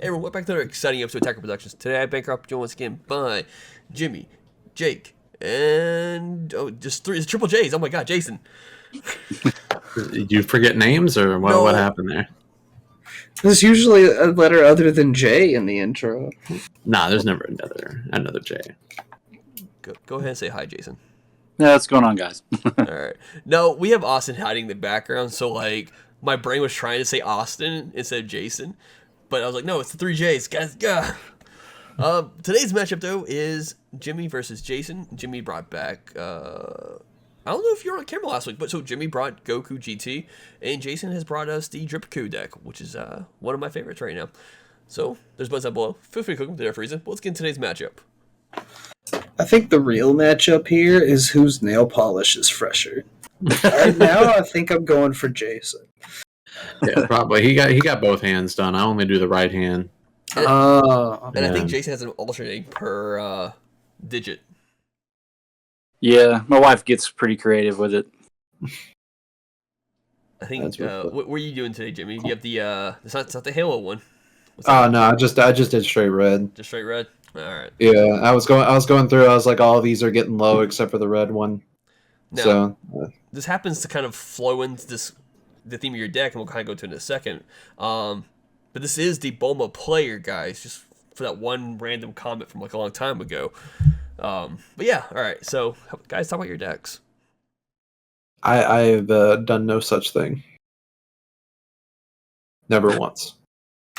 Hey everyone, welcome back to another exciting episode of Attacker Productions. Today I bankrupt joined once again by Jimmy, Jake, and just three, it's triple J's. Oh my god, Jason. Did you forget names or what? No. What happened there? There's usually a letter other than J in the intro. Nah, there's never another J. Go ahead and say hi, Jason. Yeah, what's going on, guys? Alright. No, we have Austin hiding in the background, so like my brain was trying to say Austin instead of Jason. But I was like, no, it's the three J's, guys. Today's matchup though is Jimmy versus Jason. Jimmy brought back I don't know if you were on camera last week, but so Jimmy brought Goku GT, and Jason has brought us the Drip deck, which is one of my favorites right now. So there's buttons down below. Feel free to click them there for a reason. But let's get into today's matchup. I think the real matchup here is whose nail polish is fresher. Right now, I think I'm going for Jason. Yeah, probably. He got both hands done. I only do the right hand. And I think Yeah. Jason has an alternating per digit. Yeah, my wife gets pretty creative with it. I think. That's what- What were you doing today, Jimmy? You have the it's not the Halo one. What's Oh that? no, I just did straight red. Just straight red. All right. Yeah, I was going through. I was like, all these are getting low except for the red one. Now, So this happens to kind of flow into the theme of your deck, and we'll kind of go to it in a second. But this is the Bulma player, guys, just for that one random comment from like a long time ago. But yeah, all right. So, guys, talk about your decks. I've done no such thing. Never once.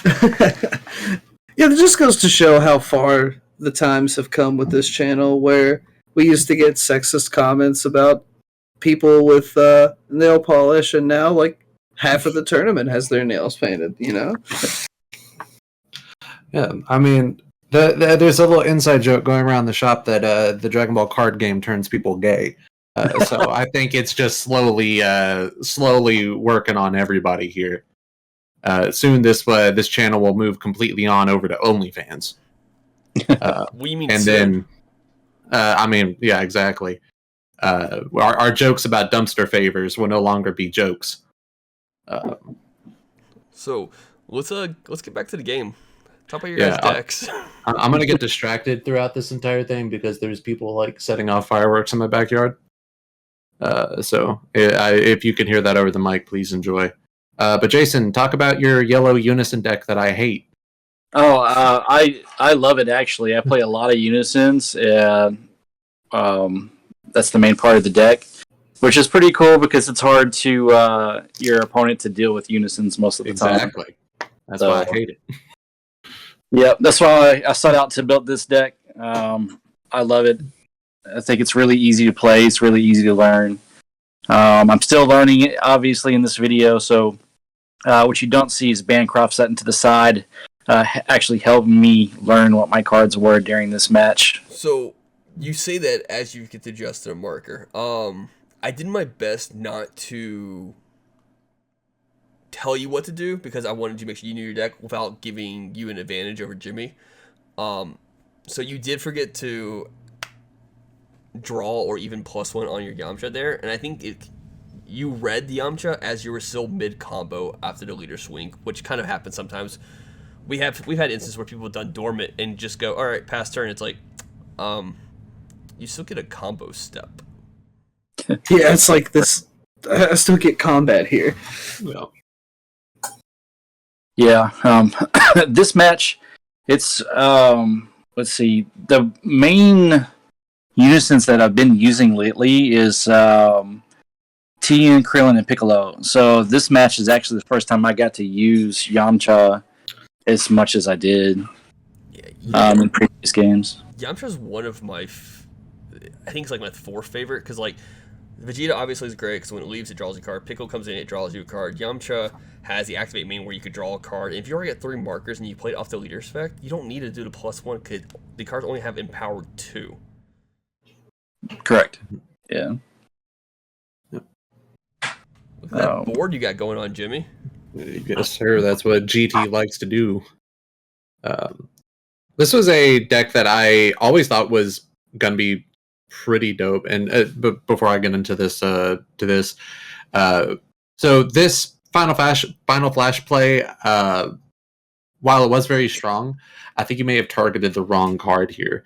Yeah, it just goes to show how far the times have come with this channel, where we used to get sexist comments about people with nail polish, and now like half of the tournament has their nails painted. You know? Yeah, I mean, there's a little inside joke going around the shop that the Dragon Ball card game turns people gay. So I think it's just slowly working on everybody here. Soon this channel will move completely on over to OnlyFans. We mean And soon. then, I mean, yeah, exactly. Our jokes about dumpster favors will no longer be jokes. So let's get back to the game. Talk about your Yeah, guys' decks. I'm gonna get distracted throughout this entire thing because there's people like setting off fireworks in my backyard. So if you can hear that over the mic, please enjoy. But Jason, talk about your yellow unison deck that I hate. Oh, I love it actually. I play a lot of unisons. That's the main part of the deck, which is pretty cool because it's hard to your opponent to deal with unisons most of the time. Exactly. That's why I hate it. Yep, that's why I set out to build this deck. I love it. I think it's really easy to play. It's really easy to learn. I'm still learning it, obviously, in this video. So what you don't see is Bancroft setting to the side, actually helping me learn what my cards were during this match. So you say that as you get to adjust to a marker. I did my best not to tell you what to do because I wanted to make sure you knew your deck without giving you an advantage over Jimmy. So you did forget to draw or even +1 on your Yamcha there, and I think you read the Yamcha as you were still mid combo after the leader swing, which kind of happens sometimes. We've had instances where people have done dormant and just go, all right, pass turn. It's like, you still get a combo step. Yeah, it's like this. I still get combat here. Well, Yeah, this match, it's let's see, the main unisons that I've been using lately is Tien, Krillin, and Piccolo. So this match is actually the first time I got to use Yamcha as much as I did Yeah, in previous games. Yamcha's one of my, I think it's like my fourth favorite because like Vegeta obviously is great because when it leaves it draws a card. Piccolo comes in, it draws you a card. Yamcha has the activate main where you could draw a card. And if you already got 3 markers and you play it off the leader effect, you don't need to do the +1 because the cards only have empowered 2. Correct. Yeah. Look at that board you got going on, Jimmy. yes, sir. That's what GT likes to do. This was a deck that I always thought was gonna be pretty dope. And but before I get into this, so this Final Flash play, while it was very strong, I think you may have targeted the wrong card here.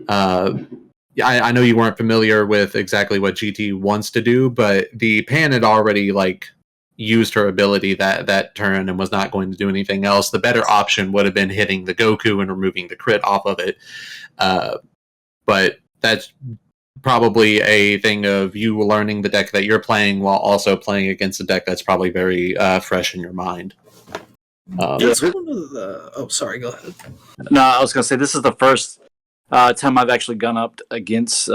I know you weren't familiar with exactly what GT wants to do, but the Pan had already like used her ability that turn and was not going to do anything else. The better option would have been hitting the Goku and removing the crit off of it. But that's probably a thing of you learning the deck that you're playing while also playing against a deck that's probably very fresh in your mind. That's one of the. Oh, sorry. Go ahead. No, I was gonna say this is the first time I've actually gone up against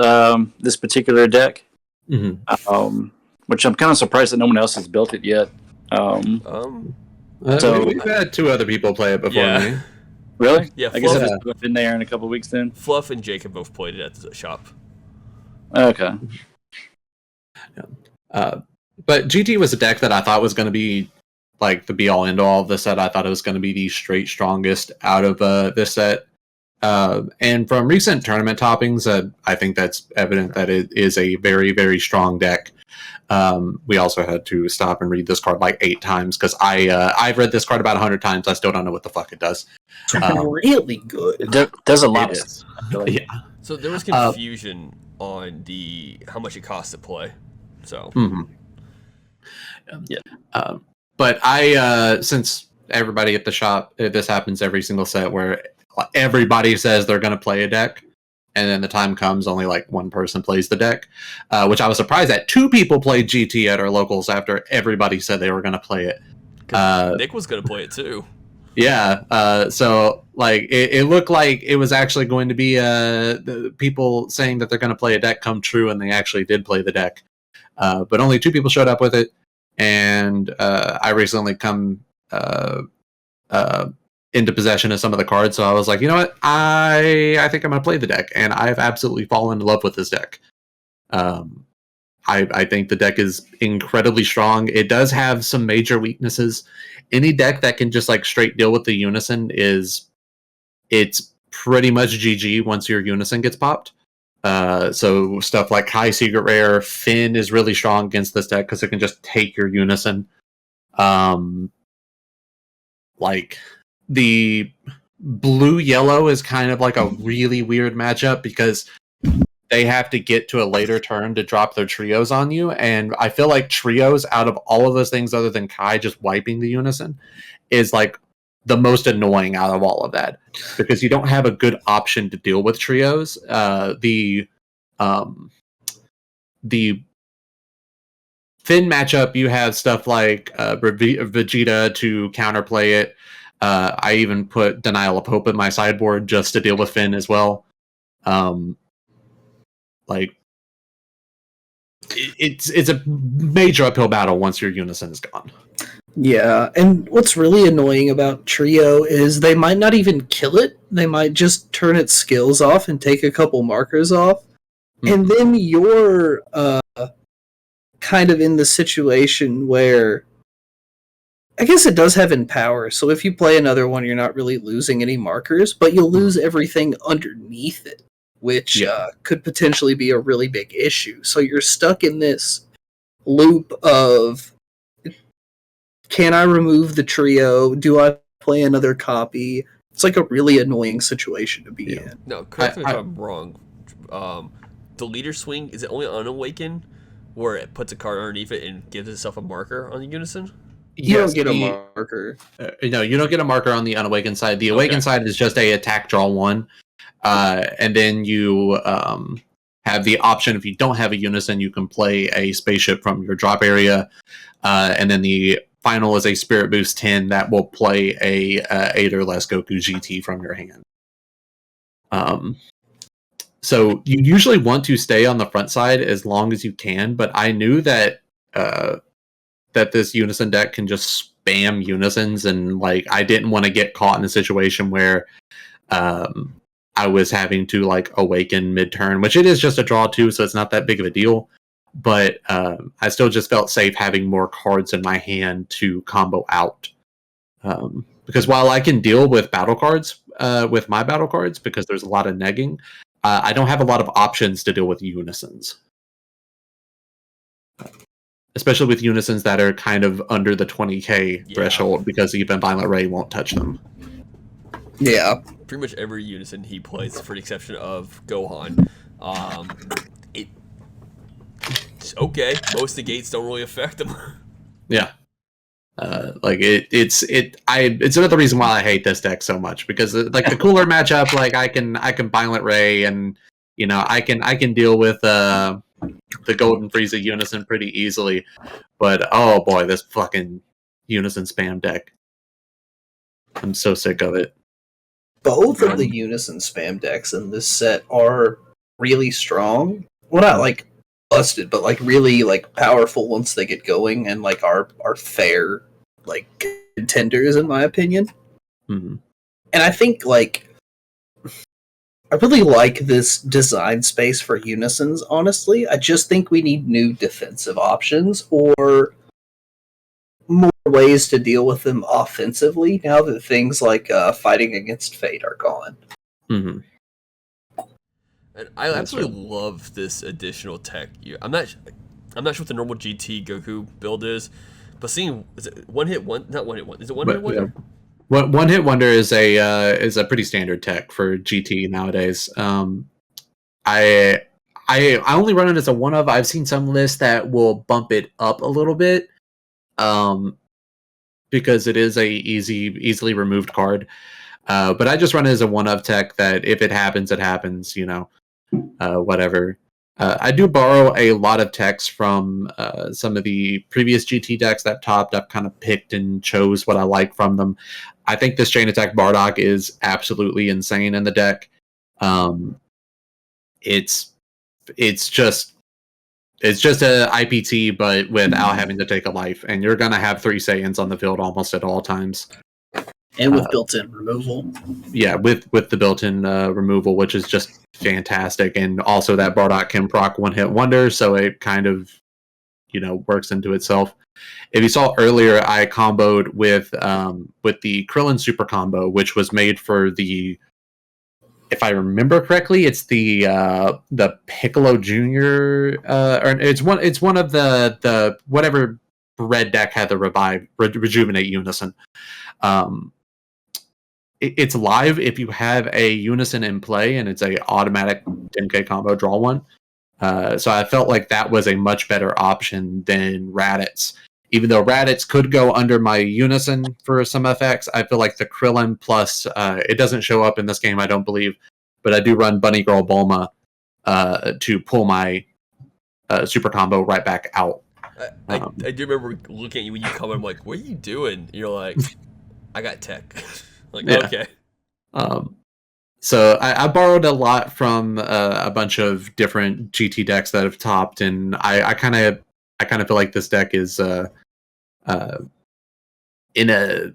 this particular deck, which I'm kind of surprised that no one else has built it yet. So we've had 2 other people play it before me. Really? Yeah, I guess I'll just in there in a couple weeks then. Fluff and Jacob both played it at the shop. Okay. But GT was a deck that I thought was going to be like the be-all end-all of the set. I thought it was going to be the straight strongest out of this set. And from recent tournament toppings, I think that's evident that it is a very, very strong deck. We also had to stop and read this card like 8 times because I've read this card about 100 times. I still don't know what the fuck it does. Really good. It does a lot of stuff. Yeah. So there was confusion on how much it costs to play. So yeah. But since everybody at the shop, this happens every single set where everybody says they're going to play a deck, and then the time comes, only like one person plays the deck, which I was surprised that 2 people played GT at our locals after everybody said they were going to play it. Nick was going to play it too. Yeah, so like it looked like it was actually going to be the people saying that they're going to play a deck come true, and they actually did play the deck. But only 2 people showed up with it, and I recently come into possession of some of the cards, so I was like, you know what, I think I'm going to play the deck, and I've absolutely fallen in love with this deck. I think the deck is incredibly strong. It does have some major weaknesses. Any deck that can just like straight deal with the Unison it's pretty much GG once your Unison gets popped. So stuff like High Secret Rare, Finn is really strong against this deck because it can just take your Unison. Like the blue-yellow is kind of like a really weird matchup because they have to get to a later turn to drop their trios on you, and I feel like trios, out of all of those things other than Kai just wiping the Unison, is like the most annoying out of all of that, because you don't have a good option to deal with trios. The Finn matchup, you have stuff like Vegeta to counterplay it. I even put Denial of Hope in my sideboard just to deal with Finn as well. Like it's a major uphill battle once your Unison is gone. Yeah, and what's really annoying about Trio is they might not even kill it. They might just turn its skills off and take a couple markers off. Mm-hmm. And then you're kind of in the situation where I guess it does have Empower, so if you play another one, you're not really losing any markers, but you'll lose everything underneath it, which could potentially be a really big issue. So you're stuck in this loop of, can I remove the trio? Do I play another copy? It's like a really annoying situation to be in. No, correct me if I'm wrong. The leader swing, is it only on Awaken, where it puts a card underneath it and gives itself a marker on the Unison? You don't get a marker. No, you don't get a marker on the Unawakened side. The Awakened side is just a attack draw 1. And then you have the option, if you don't have a Unison, you can play a spaceship from your drop area. And then the final is a Spirit Boost 10 that will play a 8 or less Goku GT from your hand. So you usually want to stay on the front side as long as you can, but I knew that that this Unison deck can just spam Unisons, and like I didn't want to get caught in a situation where I was having to like awaken mid-turn, which it is just a draw 2, so it's not that big of a deal. But I still just felt safe having more cards in my hand to combo out. Because while I can deal with battle cards, with my battle cards, because there's a lot of negging, I don't have a lot of options to deal with Unisons. Especially with Unisons that are kind of under the 20k threshold, because even Violent Ray won't touch them. Yeah. Pretty much every unison he plays, for the exception of Gohan. It's okay. Most negates don't really affect him. Yeah. It's another reason why I hate this deck so much, because like the cooler matchup, like I can Violent Ray, and I can deal with the Golden Frieza Unison pretty easily, but oh boy, this fucking Unison spam deck, I'm so sick of it. Both of the Unison spam decks in this set are really strong. Well, not like busted, but like really like powerful once they get going, and like are fair like contenders in my opinion. Mm-hmm. And I think like I really like this design space for Unisons, honestly. I just think we need new defensive options or more ways to deal with them offensively now that things like fighting against fate are gone. Mm-hmm. And I absolutely love this additional tech. I'm not sure what the normal GT Goku build is, but seeing is it one hit one? Not one hit one. Is it one hit wonder? One hit wonder is a pretty standard tech for GT nowadays. I only run it as a one of. I've seen some lists that will bump it up a little bit, because it is a easily removed card. But I just run it as a one of tech that if it happens, it happens. Whatever. I do borrow a lot of techs from some of the previous GT decks that topped. I've kind of picked and chose what I like from them. I think this Chain Attack Bardock is absolutely insane in the deck. It's just a IPT, but without having to take a life, and you're gonna have 3 Saiyans on the field almost at all times. And with built-in removal. Yeah, with the built-in removal, which is just fantastic. And also that Bardock can proc one-hit wonder, so it kind of, works into itself. If you saw earlier, I comboed with the Krillin super combo, which was made for the, if I remember correctly, it's the Piccolo Junior, or it's one of the whatever red deck had the rejuvenate unison. It's live if you have a unison in play, and it's a automatic 10k combo draw one. So I felt like that was a much better option than Raditz. Even though Raditz could go under my unison for some effects, I feel like the Krillin plus, it doesn't show up in this game, I don't believe, but I do run Bunny Girl Bulma to pull my super combo right back out. I do remember looking at you when you come in, I'm like, what are you doing? And you're like, I got tech. Like, yeah. Okay. So I borrowed a lot from a bunch of different GT decks that have topped, and I kind of feel like this deck is in a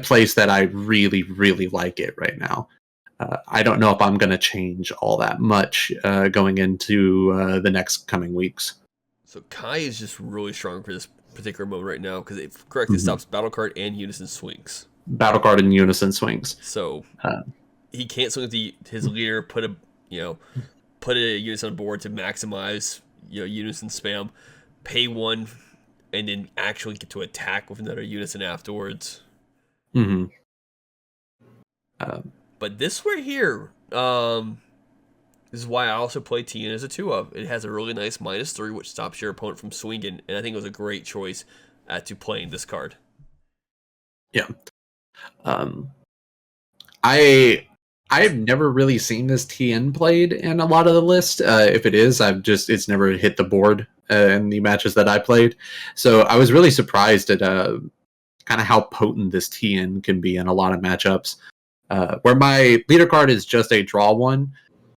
place that I really, really like it right now. I don't know if I'm going to change all that much going into the next coming weeks. So Kai is just really strong for this particular mode right now because it correctly stops battle card and unison swings. Battle card and unison swings. So he can't swing with his leader. Put a unison on board to maximize unison spam. Pay one, and then actually get to attack with another unison afterwards. Mm-hmm. But this right here, this is why I also play Tien as a 2-of. It has a really nice -3, which stops your opponent from swinging, and I think it was a great choice to playing this card. Yeah. I've never really seen this Tien played in a lot of the list. If it is, it's never hit the board in the matches that I played. So I was really surprised at kind of how potent this Tien can be in a lot of matchups. Where my leader card is just a draw one,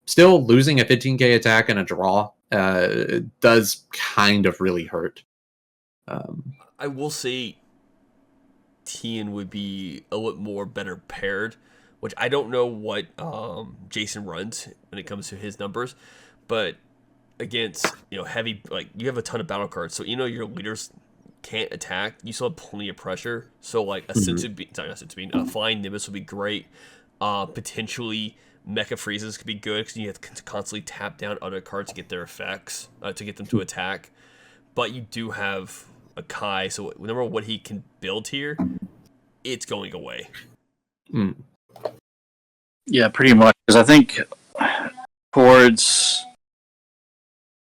still losing a 15k attack in a draw does kind of really hurt. I will say Tien would be a little more better paired, which I don't know what Jason runs when it comes to his numbers, but against heavy, like you have a ton of battle cards, so your leaders can't attack, you still have plenty of pressure. So like a flying Nimbus would be great. Potentially Mecha Freezes could be good because you have to constantly tap down other cards to get their effects to get them to attack. But you do have a Kai, so remember what he can build here, it's going away. Yeah, pretty much. Because I think towards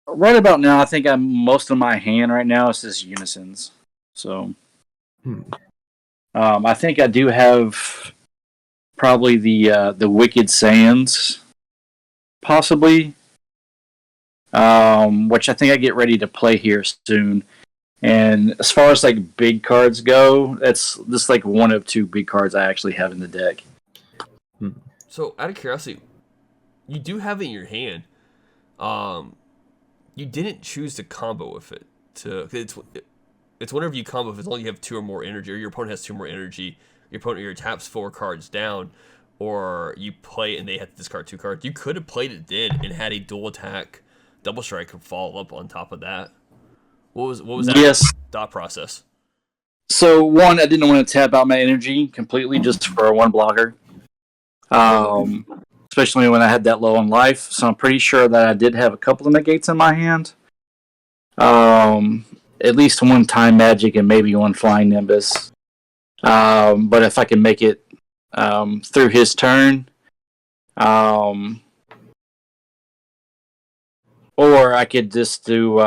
right about now, I think I'm most of my hand right now is just unisons. So, I think I do have probably the Wicked Sands, possibly, which I think I get ready to play here soon. And as far as like big cards go, that's just like one of two big cards I actually have in the deck. So, out of curiosity, you do have it in your hand. You didn't choose to combo with it. It's whenever you combo, if as long as you have 2 or more energy, or your opponent has 2 more energy, your opponent either taps 4 cards down, or you play it and they have to discard 2 cards. You could have played it then and had a dual attack, double strike could follow up on top of that. What was that thought process? So one, I didn't want to tap out my energy completely just for one blocker. Especially when I had that low on life. So I'm pretty sure that I did have a couple of negates in my hand. At least one time magic and maybe one flying nimbus. But if I can make it through his turn, or I could just do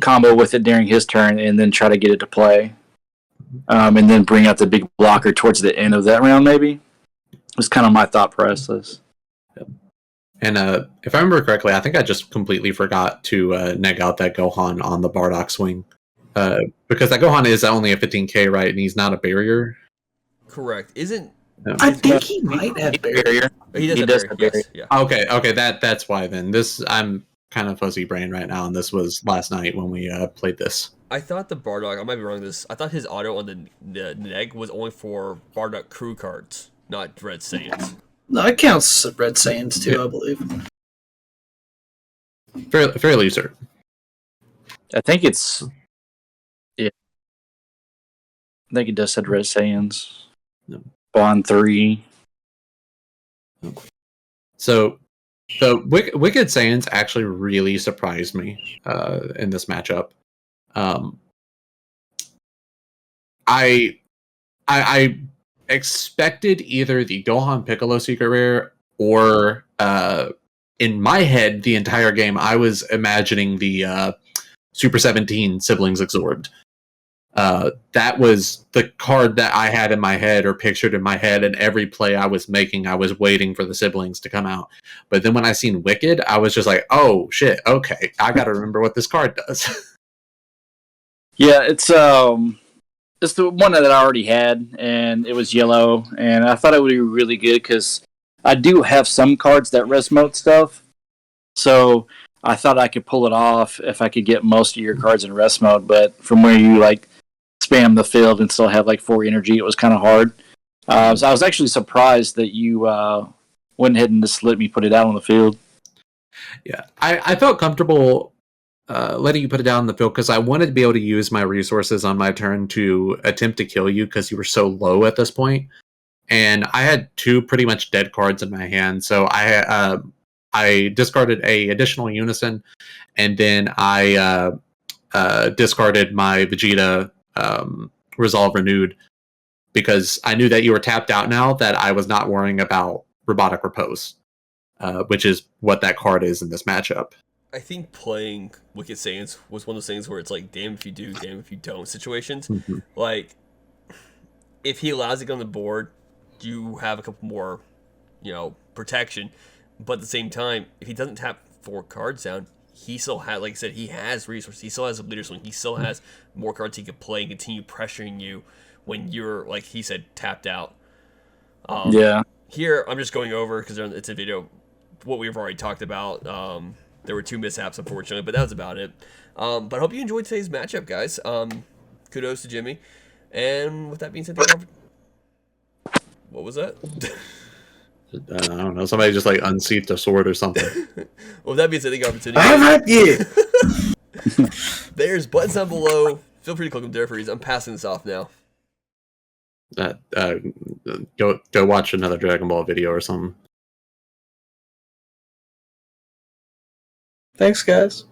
combo with it during his turn and then try to get it to play. And then bring out the big blocker towards the end of that round, maybe. Was kind of my thought process. And if I remember correctly, I think I just completely forgot to neg out that Gohan on the Bardock swing. Because that Gohan is only a 15k, right? And he's not a barrier. Correct. Isn't... I think he might have barrier. He does have barrier. Yes. Yeah. Okay, that's why then. I'm kind of fuzzy brain right now, and this was last night when we played this. I thought the Bardock, I might be wrong with this, I thought his auto on the neg was only for Bardock crew cards, not Red Saiyans. No, it counts Red Saiyans too, I believe. Fairly certain. I think it's... Yeah. I think it does said Red Saiyans. No. Bond 3. So, the Wicked Saiyans actually really surprised me in this matchup. I expected either the Gohan Piccolo Secret Rare or in my head the entire game I was imagining the Super 17 Siblings Absorbed. That was the card that I had in my head or pictured in my head, and every play I was making, I was waiting for the siblings to come out. But then when I seen Wicked, I was just like, oh shit, okay, I gotta remember what this card does. Yeah, it's the one that I already had, and it was yellow, and I thought it would be really good because I do have some cards that res mode stuff, so I thought I could pull it off if I could get most of your cards in rest mode, but from where you like spam the field and still have like 4 energy, it was kind of hard. So I was actually surprised that you went ahead and just let me put it out on the field. Yeah, I felt comfortable letting you put it down on the field because I wanted to be able to use my resources on my turn to attempt to kill you because you were so low at this point. And I had 2 pretty much dead cards in my hand, so I discarded a additional Unison, and then I discarded my Vegeta Resolve Renewed because I knew that you were tapped out now, that I was not worrying about Robotic Repose, which is what that card is in this matchup. I think playing Wicked Saiyans was one of those things where it's like, damn if you do, damn if you don't situations. Mm-hmm. Like, if he allows it to go on the board, you have a couple more, protection. But at the same time, if he doesn't tap 4 cards down, he still has, like I said, he has resources. He still has a leader swing. He still has more cards he could play and continue pressuring you when you're, like he said, tapped out. Yeah. Here, I'm just going over, because it's a video, what we've already talked about. There were 2 mishaps, unfortunately, but that was about it. But I hope you enjoyed today's matchup, guys. Kudos to Jimmy. And with that being said, what was that? I don't know. Somebody just like unseated a sword or something. Well, with that being said, thank you opportunity. There's buttons down below. Feel free to click them there for reasons. I'm passing this off now. Go watch another Dragon Ball video or something. Thanks, guys.